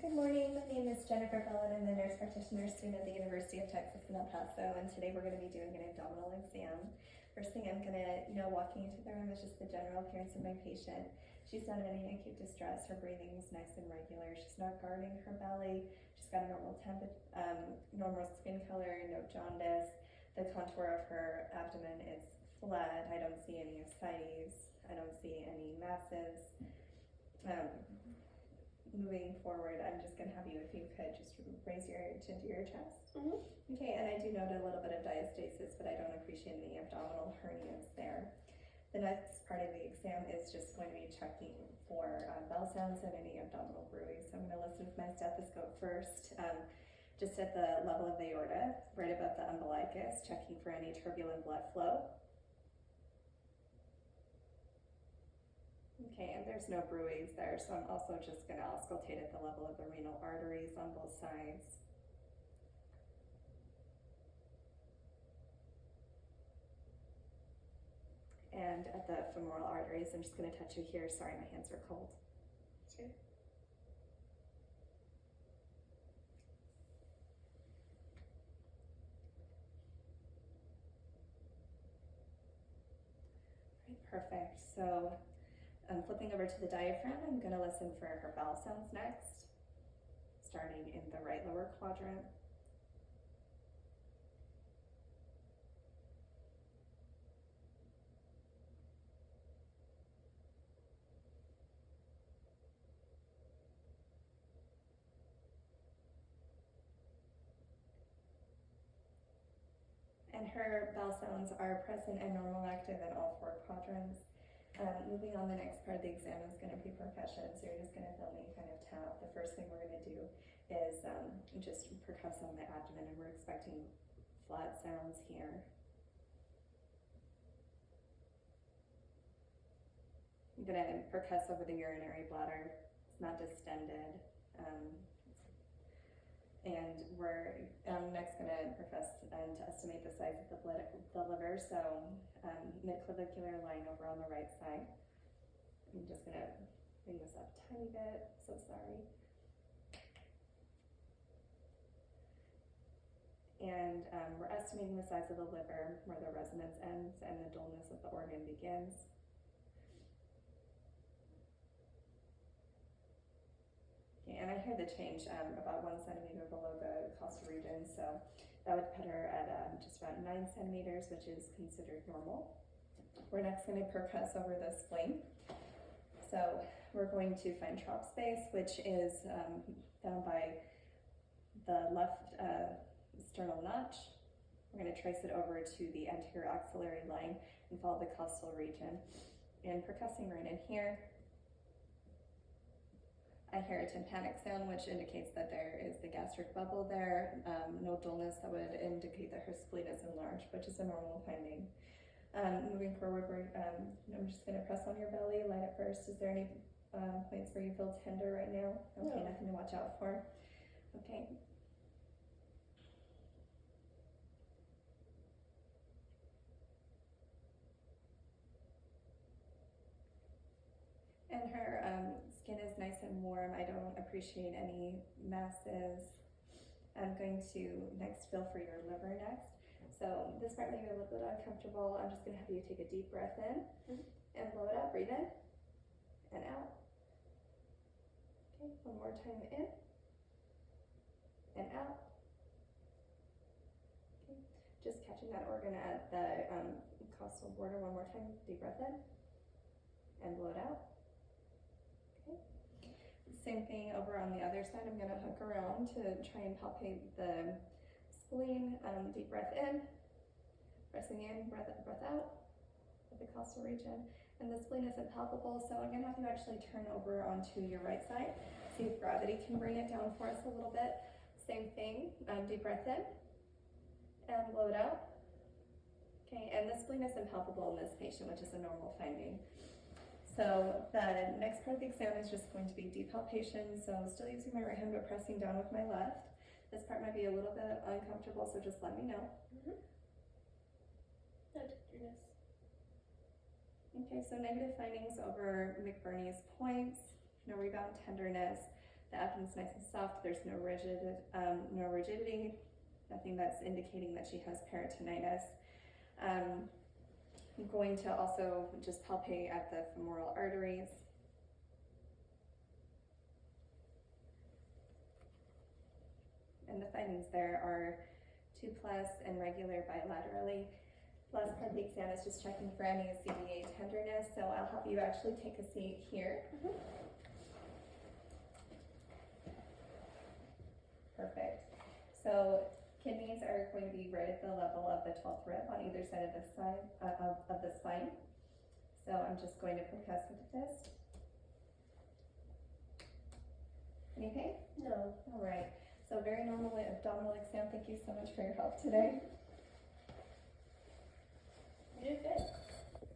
Good morning, my name is Jennifer Bell and I'm the nurse practitioner student at the University of Texas in El Paso, and today we're going to be doing an abdominal exam. First thing I'm going to, walking into the room is just the general appearance of my patient. She's not in any acute distress, her breathing is nice and regular, she's not guarding her belly, she's got a normal skin color, no jaundice. The contour of her abdomen is flat, I don't see any ascites, I don't see any masses. Moving forward, I'm just going to have you, if you could, just raise your chin to your chest. Okay, and I do note a little bit of diastasis, but I don't appreciate any abdominal hernias there. The next part of the exam is just going to be checking for bell sounds and any abdominal bruits. So I'm going to listen with my stethoscope first, just at the level of the aorta, right above the umbilicus, checking for any turbulent blood flow. Okay, and there's no bruits there, so I'm also just going to auscultate at the level of the renal arteries on both sides. And at the femoral arteries, I'm just going to touch you here. Sorry, my hands are cold. Sure. Right, perfect. So flipping over to the diaphragm, I'm going to listen for her bowel sounds next, starting in the right lower quadrant. And her bowel sounds are present and normal active in all four quadrants. Moving on, the next part of the exam is going to be percussion, so you're just going to feel me kind of tap. The first thing we're going to do is just percuss on the abdomen, and we're expecting flat sounds here. I'm going to percuss over the urinary bladder. It's not distended. And we're next going to percuss to estimate the size of the liver, so midclavicular line over on the right side. I'm just going to bring this up a tiny bit, so sorry. And we're estimating the size of the liver, where the resonance ends and the dullness of the organ begins. And I hear the change about 1 centimeter below the costal region, so that would put her at just about 9 centimeters, which is considered normal. We're next going to percuss over the spleen. So we're going to find trough space, which is found by the left sternal notch. We're going to trace it over to the anterior axillary line and follow the costal region. And percussing right in here, I hear a tympanic sound, which indicates that there is the gastric bubble there. No dullness, that would indicate that her spleen is enlarged, which is a normal finding. Moving forward, I'm just going to press on your belly, light it first. Is there any points where you feel tender right now? Okay, No. nothing to watch out for. Okay. And her skin is nice and warm. I don't appreciate any masses. I'm going to next feel for your liver next. So this part may be a little bit uncomfortable. I'm just going to have you take a deep breath in and blow it out. Breathe in and out. Okay, one more time in and out. Okay, just catching that organ at the costal border one more time. Deep breath in and blow it out. Same thing over on the other side. I'm going to hook around to try and palpate the spleen. Deep breath in, pressing in, breath out at the costal region. And the spleen isn't palpable, so I'm going to have you actually turn over onto your right side. See if gravity can bring it down for us a little bit. Same thing, deep breath in and blow it out. Okay, and the spleen isn't palpable in this patient, which is a normal finding. So the next part of the exam is just going to be deep palpation. So still using my right hand, but pressing down with my left. This part might be a little bit uncomfortable, so just let me know. No tenderness. Okay, so negative findings over McBurney's points, no rebound tenderness. The abdomen's nice and soft. There's no rigidity, nothing that's indicating that she has peritonitis. I'm going to also just palpate at the femoral arteries. And the findings there are 2+ and regular bilaterally. Last part of the exam is just checking for any CVA tenderness, so I'll have you actually take a seat here. Perfect. So kidneys are going to be right at the level of the 12th rib on either side of the spine. So I'm just going to percuss with the fist. Any pain? No. All right. So very normal abdominal exam. Thank you so much for your help today. You did good.